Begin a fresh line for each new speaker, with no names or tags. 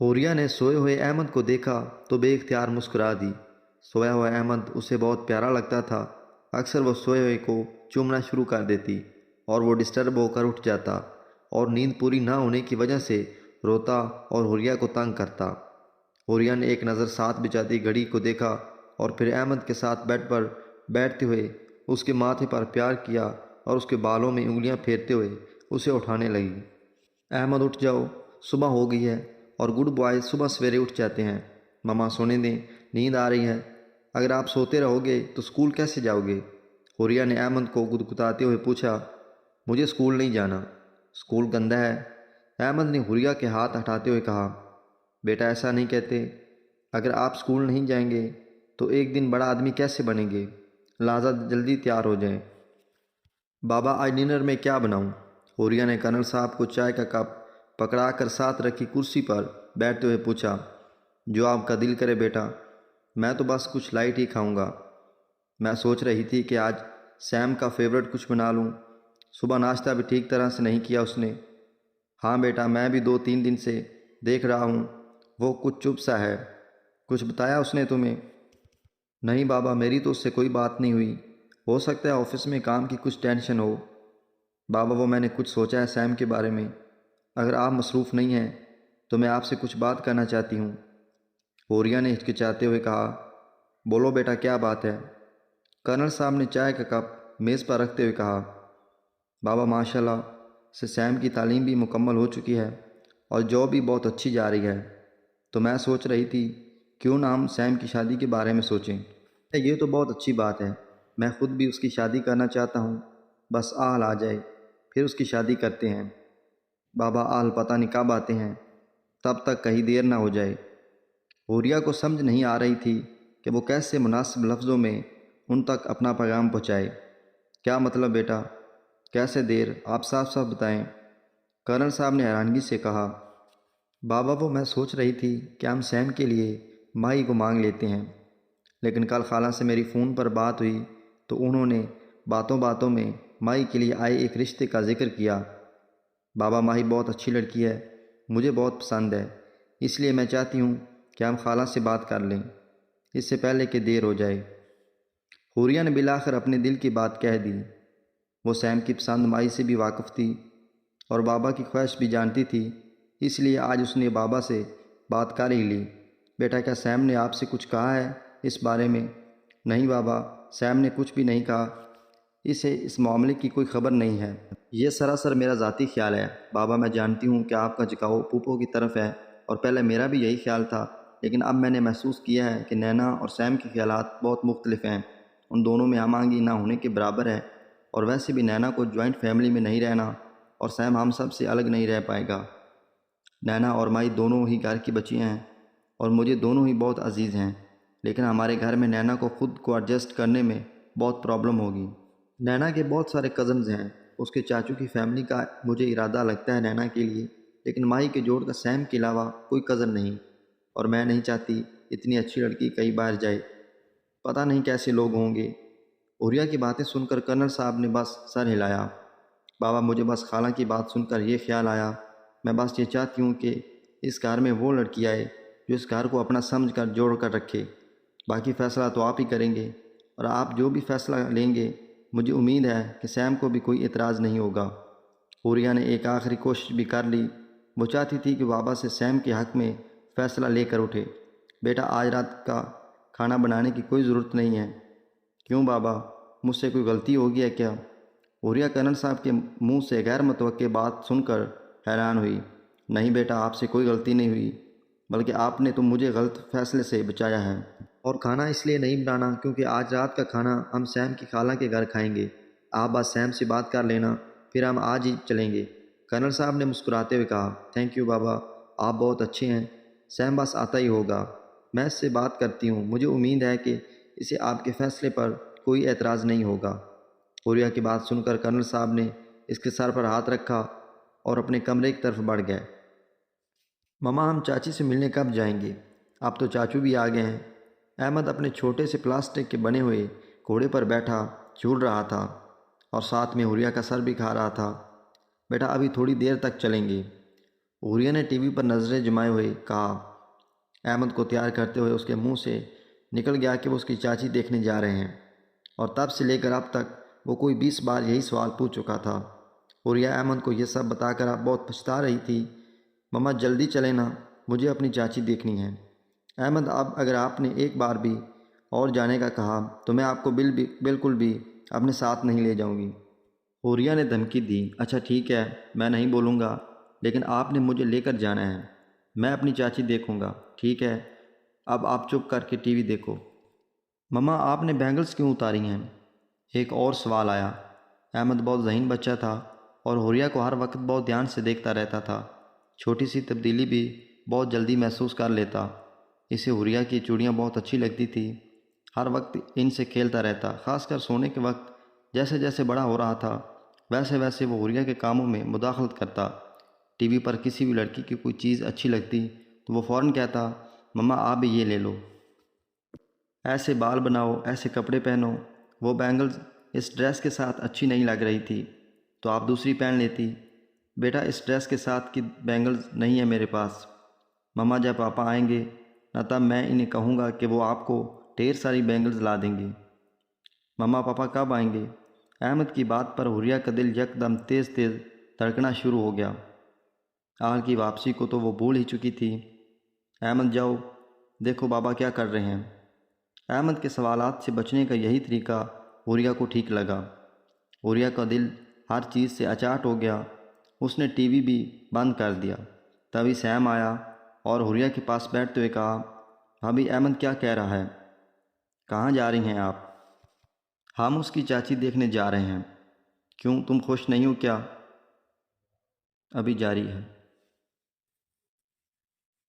हुरिया ने सोए हुए अहमद को देखा तो बेइख्तियार मुस्कुरा दी। सोया हुआ अहमद उसे बहुत प्यारा लगता था। अक्सर वो सोए हुए को चूमना शुरू कर देती और वो डिस्टर्ब होकर उठ जाता और नींद पूरी ना होने की वजह से रोता और हुरिया को तंग करता। हुरिया ने एक नज़र साथ बिछाती घड़ी को देखा और फिर अहमद के साथ बेड पर बैठते हुए उसके माथे पर प्यार किया और उसके बालों में उंगलियां फेरते हुए उसे उठाने लगी। अहमद उठ जाओ, सुबह हो गई है और गुड बॉय सुबह सवेरे उठ जाते हैं। मम्मा सोने दें, नींद आ रही है। अगर आप सोते रहोगे तो स्कूल कैसे जाओगे? हुरिया ने अहमद को गुदगुदाते हुए पूछा। मुझे स्कूल नहीं जाना, स्कूल गंदा है। अहमद ने हुरिया के हाथ हटाते हुए कहा, बेटा ऐसा नहीं कहते। अगर आप स्कूल नहीं जाएंगे तो एक दिन बड़ा आदमी कैसे बनेंगे? लिहाजा जल्दी तैयार हो जाएं। बाबा आज डिनर में क्या बनाऊं? हुरिया ने कर्नल साहब को चाय का कप पकड़ा कर साथ रखी कुर्सी पर बैठते हुए पूछा। जो आपका दिल करे बेटा, मैं तो बस कुछ लाइट ही खाऊंगा। मैं सोच रही थी कि आज सैम का फेवरेट कुछ बना लूं। सुबह नाश्ता भी ठीक तरह से नहीं किया उसने। हाँ बेटा, मैं भी 2-3 दिन से देख रहा हूँ वो कुछ चुप सा है। कुछ बताया उसने तुम्हें? नहीं बाबा, मेरी तो उससे कोई बात नहीं हुई। हो सकता है ऑफिस में काम की कुछ टेंशन हो। बाबा वो मैंने कुछ सोचा है सैम के बारे में। अगर आप मसरूफ़ नहीं हैं तो मैं आपसे कुछ बात करना चाहती हूँ। होरिया ने हिचकिचाते हुए कहा। बोलो बेटा, क्या बात है? कर्नल साहब ने चाय का कप मेज़ पर रखते हुए कहा। बाबा माशाल्लाह से सैम की तालीम भी मुकम्मल हो चुकी है और जॉब भी बहुत अच्छी जा रही है। तो मैं सोच रही थी क्यों ना हम सैम की शादी के बारे में सोचें। ये तो बहुत अच्छी बात है। मैं खुद भी उसकी शादी करना चाहता हूँ। बस आल आ जाए फिर उसकी शादी करते हैं। बाबा आल पता नहीं कब आते हैं, तब तक कहीं देर ना हो जाए। हुरिया को समझ नहीं आ रही थी कि वो कैसे मुनासिब लफ्ज़ों में उन तक अपना पैगाम पहुँचाए। क्या मतलब बेटा? कैसे देर? आप साफ साफ बताएं। कर्नल साहब ने हैरानगी से कहा। बाबा वो मैं सोच रही थी कि हम सैम के लिए माई को मांग लेते हैं, लेकिन कल खाला से मेरी फ़ोन पर बात हुई तो उन्होंने बातों बातों में माई के लिए आए एक रिश्ते का जिक्र किया। बाबा माही बहुत अच्छी लड़की है, मुझे बहुत पसंद है। इसलिए मैं चाहती हूँ कि हम खाला से बात कर लें, इससे पहले कि देर हो जाए। हुरिया ने बिलाखिर अपने दिल की बात कह दी। वो सैम की पसंद माई से भी वाकिफ़ थी और बाबा की ख्वाहिश भी जानती थी, इसलिए आज उसने बाबा से बात कर ही ली। बेटा, क्या सैम ने आपसे कुछ कहा है इस बारे में? नहीं बाबा, सैम ने कुछ भी नहीं कहा। इसे इस मामले की कोई खबर नहीं है। ये सरासर मेरा ज़ाती ख्याल है। बाबा मैं जानती हूँ कि आपका झुकाव पूपो की तरफ है और पहले मेरा भी यही ख्याल था, लेकिन अब मैंने महसूस किया है कि नैना और सैम के ख्यालात बहुत मुख्तलिफ हैं। उन दोनों में हम-आहंगी ना होने के बराबर है और वैसे भी नैना को जॉइंट फैमिली में नहीं रहना और सैम हम सब से अलग नहीं रह पाएगा। नैना और माई दोनों ही घर की बच्चियाँ हैं और मुझे दोनों ही बहुत अजीज़ हैं, लेकिन हमारे घर में नैना को ख़ुद को एडजस्ट करने में बहुत प्रॉब्लम होगी। नैना के बहुत सारे कज़न्स हैं। उसके चाचू की फैमिली का मुझे इरादा लगता है नैना के लिए, लेकिन माही के जोड़ का सैम के अलावा कोई कज़न नहीं। और मैं नहीं चाहती इतनी अच्छी लड़की कहीं बाहर जाए। पता नहीं कैसे लोग होंगे। उरिया की बातें सुनकर कर्नल साहब ने बस सर हिलाया। बाबा मुझे बस खाला की बात सुनकर ये ख्याल आया, मैं बस ये चाहती हूँ कि इस घर में वो लड़की आए जो इस घर को अपना समझ कर जोड़ कर रखे। बाकी फ़ैसला तो आप ही करेंगे और आप जो भी फ़ैसला लेंगे मुझे उम्मीद है कि सैम को भी कोई एतराज़ नहीं होगा। हुरिया ने एक आखिरी कोशिश भी कर ली। वो चाहती थी कि बाबा से सैम के हक़ में फ़ैसला लेकर उठे। बेटा आज रात का खाना बनाने की कोई ज़रूरत नहीं है। क्यों बाबा, मुझसे कोई गलती हो गई है क्या? हुरिया कर्नल साहब के मुंह से गैर मुतवक्के बात सुनकर हैरान हुई। नहीं बेटा, आपसे कोई गलती नहीं हुई, बल्कि आपने तो मुझे गलत फ़ैसले से बचाया है। और खाना इसलिए नहीं बनाना क्योंकि आज रात का खाना हम सैम की खाला के घर खाएंगे। आप बस सैम से बात कर लेना, फिर हम आज ही चलेंगे। कर्नल साहब ने मुस्कुराते हुए कहा। थैंक यू बाबा, आप बहुत अच्छे हैं। सैम बस आता ही होगा, मैं इससे बात करती हूँ। मुझे उम्मीद है कि इसे आपके फ़ैसले पर कोई एतराज़ नहीं होगा। हुरिया की बात सुनकर कर्नल साहब ने इसके सर पर हाथ रखा और अपने कमरे की तरफ बढ़ गए। ममा हम चाची से मिलने कब जाएंगे? अब तो चाचू भी आ गए हैं। अहमद अपने छोटे से प्लास्टिक के बने हुए घोड़े पर बैठा झूल रहा था और साथ में हुरिया का सर भी खा रहा था। बेटा अभी थोड़ी देर तक चलेंगे। حوریہ نے ٹی وی پر نظریں جمائے ہوئے کہا۔ احمد کو تیار کرتے ہوئے اس کے منہ سے نکل گیا کہ وہ اس کی چاچی دیکھنے جا رہے ہیں، اور تب سے لے کر اب تک وہ کوئی 20 بار یہی سوال پوچھ چکا تھا۔ حوریہ احمد کو یہ سب بتا کر اب بہت پچھتا رہی تھی۔ مما جلدی چلیں نا، مجھے اپنی چاچی دیکھنی ہے۔ احمد اب اگر آپ نے ایک بار بھی اور جانے کا کہا تو میں آپ کو بالکل بھی اپنے ساتھ نہیں لے جاؤں گی۔ حوریہ نے دھمکی دی۔ اچھا ٹھیک ہے، میں نہیں بولوں گا، لیکن آپ نے مجھے لے کر جانا ہے۔ میں اپنی چاچی دیکھوں گا، ٹھیک ہے؟ اب آپ چپ کر کے ٹی وی دیکھو۔ مما آپ نے بینگلز کیوں اتاری ہیں؟ ایک اور سوال آیا۔ احمد بہت ذہین بچہ تھا اور حوریہ کو ہر وقت بہت دھیان سے دیکھتا رہتا تھا۔ چھوٹی سی تبدیلی بھی بہت جلدی محسوس کر لیتا۔ اسے حوریہ کی چوڑیاں بہت اچھی لگتی تھی، ہر وقت ان سے کھیلتا رہتا، خاص کر سونے کے وقت۔ جیسے جیسے بڑا ہو رہا تھا ویسے ویسے وہ حوریہ کے کاموں میں مداخلت کرتا۔ ٹی وی پر کسی بھی لڑکی کی کوئی چیز اچھی لگتی تو وہ فوراً کہتا، مما آپ بھی یہ لے لو، ایسے بال بناؤ، ایسے کپڑے پہنو۔ وہ بینگلز اس ڈریس کے ساتھ اچھی نہیں لگ رہی تھی تو آپ دوسری پہن لیتی۔ بیٹا اس ڈریس کے ساتھ کی بینگلز نہیں ہے میرے پاس۔ مما جب پاپا آئیں گے نہ تب میں انہیں کہوں گا کہ وہ آپ کو ڈھیر ساری بینگلز لا دیں گے۔ مما پاپا کب آئیں گے؟ احمد کی بات پر حوریہ کا دل یکدم تیز تیز دھڑکنا شروع ہو گیا۔ آل کی واپسی کو تو وہ بھول ہی چکی تھی۔ احمد جاؤ، دیکھو بابا کیا کر رہے ہیں۔ احمد کے سوالات سے بچنے کا یہی طریقہ حوریہ کو ٹھیک لگا۔ حوریہ کا دل ہر چیز سے اچاٹ ہو گیا۔ اس نے ٹی وی بھی بند کر دیا۔ تبھی سیم آیا اور حوریہ کے پاس بیٹھتے ہوئے کہا، بھابھی احمد کیا کہہ رہا ہے؟ کہاں جا رہی ہیں آپ؟ ہم اس کی چاچی دیکھنے جا رہے ہیں۔ کیوں، تم خوش نہیں ہو کیا؟ ابھی جاری ہے۔